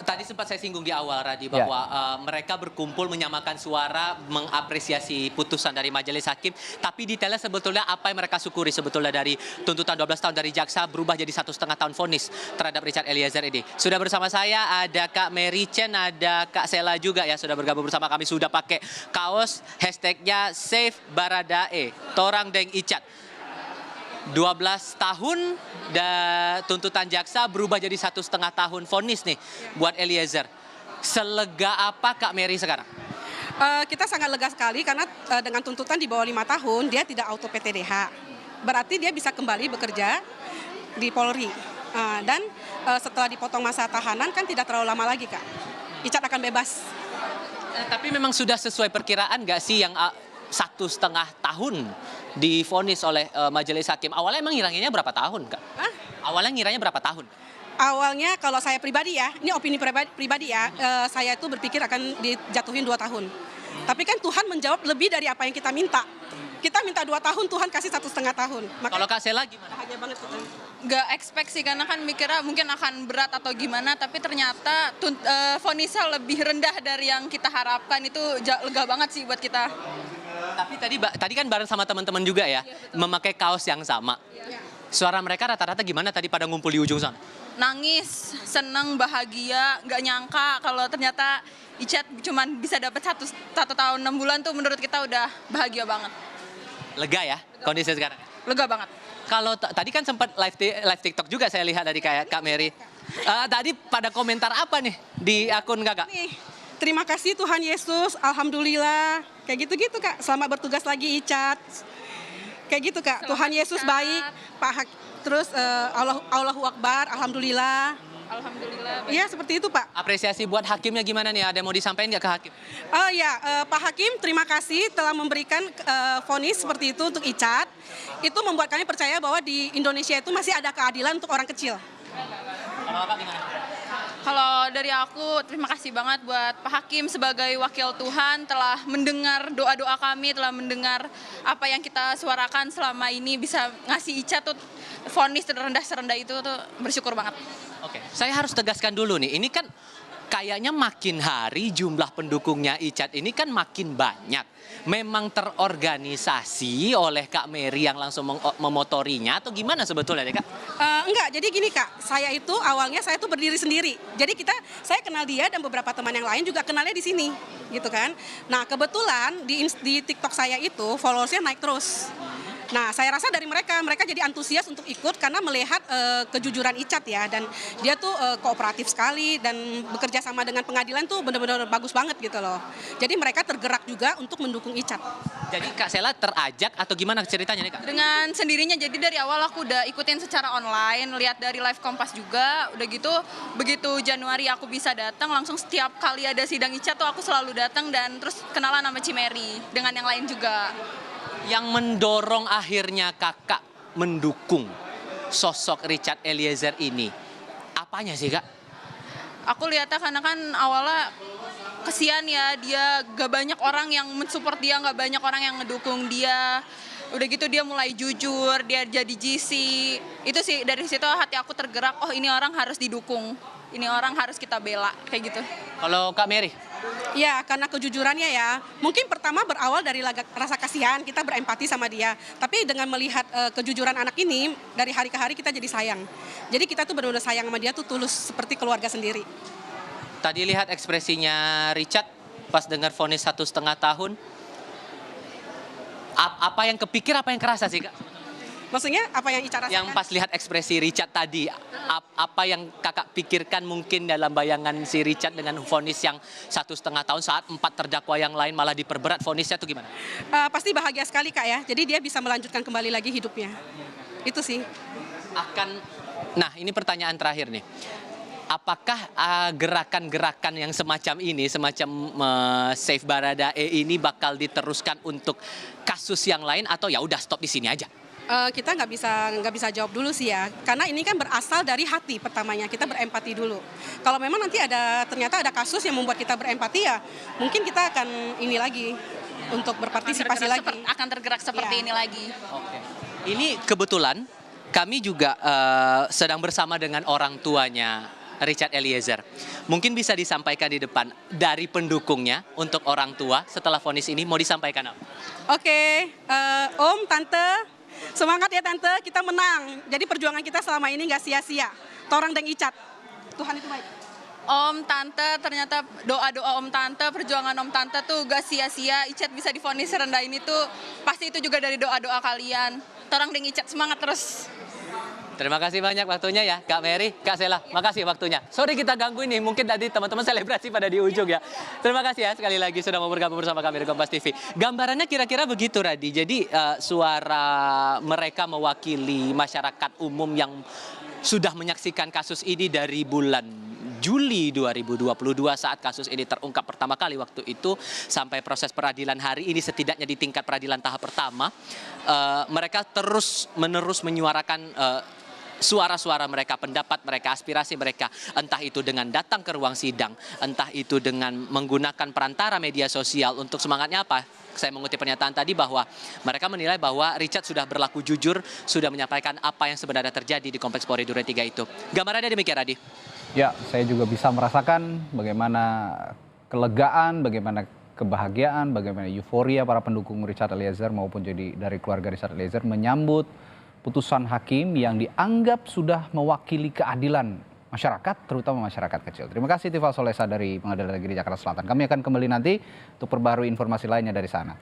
Tadi sempat saya singgung di awal, Radi, bahwa mereka berkumpul menyamakan suara, mengapresiasi putusan dari majelis hakim. Tapi detailnya sebetulnya apa yang mereka syukuri sebetulnya dari tuntutan 12 tahun dari jaksa berubah jadi 1,5 tahun vonis terhadap Richard Eliezer ini. Sudah bersama saya ada Kak Mary Chen, ada Kak Sela juga ya, sudah bergabung bersama kami, sudah pakai kaos hashtagnya Save Baradae, Torang Deng Icat. 12 tahun dan tuntutan jaksa berubah jadi 1,5 tahun vonis nih buat Eliezer. Selega apa Kak Mary sekarang? Kita sangat lega sekali karena dengan tuntutan di bawah 5 tahun dia tidak auto PTDH. Berarti dia bisa kembali bekerja di Polri. Dan setelah dipotong masa tahanan kan tidak terlalu lama lagi, Kak. Icat akan bebas. Tapi memang sudah sesuai perkiraan nggak sih yang 1,5 tahun divonis oleh majelis hakim? Awalnya emang ngiranya berapa tahun, Kak? Awalnya ngiranya berapa tahun? Awalnya kalau saya pribadi ya, ini opini pribadi ya, saya itu berpikir akan dijatuhin 2 tahun. Tapi kan Tuhan menjawab lebih dari apa yang kita minta. Kita minta 2 tahun, Tuhan kasih 1,5 tahun. Kalau Kak Sela gimana? Bahagia banget kita. Nggak expect sih, karena kan mikirnya mungkin akan berat atau gimana, tapi ternyata vonisnya lebih rendah dari yang kita harapkan. Itu lega banget sih buat kita. Tapi tadi kan bareng sama teman-teman juga ya, memakai kaos yang sama. Suara mereka rata-rata gimana tadi pada ngumpul di ujung sana? Nangis, seneng, bahagia, nggak nyangka kalau ternyata Icat cuman bisa dapat satu tahun 6 bulan tuh menurut kita udah bahagia banget. Lega ya kondisi sekarang? Lega banget. Kalau tadi kan sempat live TikTok juga saya lihat dari kayak Kak Mary. Tadi pada komentar apa nih di akun Kakak? Nih, terima kasih Tuhan Yesus, alhamdulillah. Kayak gitu-gitu, Kak. Selamat bertugas lagi Icat. Kayak gitu, Kak. Selamat Tuhan Yesus Icat. baik, terus Allahu Akbar, alhamdulillah. Alhamdulillah. Iya, seperti itu, Pak. Apresiasi buat hakimnya gimana nih? Ada yang mau disampaikan nggak ke hakim? Pak Hakim, terima kasih telah memberikan vonis seperti itu untuk Icat. Itu membuat kami percaya bahwa di Indonesia itu masih ada keadilan untuk orang kecil. Kalau Kakak gimana? Kalau dari aku, terima kasih banget buat Pak Hakim sebagai wakil Tuhan telah mendengar doa-doa kami, telah mendengar apa yang kita suarakan selama ini, bisa ngasih Icat tuh vonis terendah serendah itu tuh bersyukur banget. Oke, saya harus tegaskan dulu nih, ini kan kayaknya makin hari jumlah pendukungnya Icat ini kan makin banyak. Memang terorganisasi oleh Kak Mary yang langsung memotorinya atau gimana sebetulnya deh, Kak? Enggak, jadi gini Kak, saya itu awalnya saya tuh berdiri sendiri. Jadi saya kenal dia dan beberapa teman yang lain juga kenalnya di sini, gitu kan. Nah kebetulan di TikTok saya itu followersnya naik terus. Nah, saya rasa dari mereka jadi antusias untuk ikut karena melihat kejujuran Icat ya, dan dia tuh kooperatif sekali dan bekerja sama dengan pengadilan tuh benar-benar bagus banget gitu loh. Jadi mereka tergerak juga untuk mendukung Icat. Jadi Kak Sela terajak atau gimana ceritanya nih, Kak? Dengan sendirinya, jadi dari awal aku udah ikutin secara online, lihat dari live Kompas juga, udah gitu begitu Januari aku bisa datang, langsung setiap kali ada sidang Icat tuh aku selalu datang dan terus kenalan sama Cimeri dengan yang lain juga. Yang mendorong akhirnya Kakak mendukung sosok Richard Eliezer ini, apanya sih, Kak? Aku lihatnya karena kan awalnya kesian ya, dia gak banyak orang yang mensupport dia, gak banyak orang yang ngedukung dia. Udah gitu dia mulai jujur, dia jadi GC. Itu sih dari situ hati aku tergerak, oh ini orang harus didukung. Ini orang harus kita bela, kayak gitu. Kalau Kak Mary? Ya, karena kejujurannya ya. Mungkin pertama berawal dari rasa kasihan, kita berempati sama dia. Tapi dengan melihat kejujuran anak ini, dari hari ke hari kita jadi sayang. Jadi kita tuh benar-benar sayang sama dia tuh tulus seperti keluarga sendiri. Tadi lihat ekspresinya Richard pas dengar vonis 1,5 tahun. Apa yang kepikir, apa yang kerasa sih, Kak? Maksudnya apa yang Ica rasakan? Yang pas lihat ekspresi Richard tadi, apa yang Kakak pikirkan mungkin dalam bayangan si Richard dengan vonis yang 1,5 tahun saat 4 terdakwa yang lain malah diperberat vonisnya itu gimana? Pasti bahagia sekali Kak ya, jadi dia bisa melanjutkan kembali lagi hidupnya. Itu sih. Nah ini pertanyaan terakhir nih. Apakah gerakan-gerakan yang semacam ini, semacam Save Baradae ini bakal diteruskan untuk kasus yang lain atau ya udah stop di sini aja? Kita nggak bisa jawab dulu sih ya, karena ini kan berasal dari hati pertamanya, kita berempati dulu. Kalau memang nanti ternyata ada kasus yang membuat kita berempati ya, mungkin kita akan ini lagi untuk berpartisipasi lagi. Akan tergerak seperti ini lagi. Oke. Ini kebetulan kami juga sedang bersama dengan orang tuanya Richard Eliezer. Mungkin bisa disampaikan di depan dari pendukungnya untuk orang tua setelah vonis ini mau disampaikan apa? Oke, Om, Tante, semangat ya Tante, kita menang. Jadi perjuangan kita selama ini nggak sia-sia. Torang dan Icat, Tuhan itu baik. Om, Tante, ternyata doa-doa Om Tante, perjuangan Om Tante tuh gak sia-sia. Icat bisa divonis serendah ini tuh pasti itu juga dari doa-doa kalian. Torang deng Icat, semangat terus. Terima kasih banyak waktunya ya Kak Mary, Kak Sela. Makasih waktunya. Sorry kita ganggu ini, mungkin tadi teman-teman selebrasi pada di ujung ya. Terima kasih ya sekali lagi sudah mau bergabung bersama kami di Kompas TV. Gambarannya kira-kira begitu Radi. Jadi suara mereka mewakili masyarakat umum yang sudah menyaksikan kasus ini dari bulan Juli 2022 saat kasus ini terungkap pertama kali waktu itu sampai proses peradilan hari ini setidaknya di tingkat peradilan tahap pertama mereka terus-menerus menyuarakan suara-suara mereka, pendapat mereka, aspirasi mereka, entah itu dengan datang ke ruang sidang, entah itu dengan menggunakan perantara media sosial. Untuk semangatnya apa? Saya mengutip pernyataan tadi bahwa mereka menilai bahwa Richard sudah berlaku jujur, sudah menyampaikan apa yang sebenarnya terjadi di Kompleks Polri Duren 3 itu. Gambarannya demikian, Radi. Ya, saya juga bisa merasakan bagaimana kelegaan, bagaimana kebahagiaan, bagaimana euforia para pendukung Richard Eliezer maupun jadi dari keluarga Richard Eliezer menyambut putusan hakim yang dianggap sudah mewakili keadilan masyarakat, terutama masyarakat kecil. Terima kasih Tifal Solesa dari Pengadilan Negeri Jakarta Selatan. Kami akan kembali nanti untuk perbarui informasi lainnya dari sana.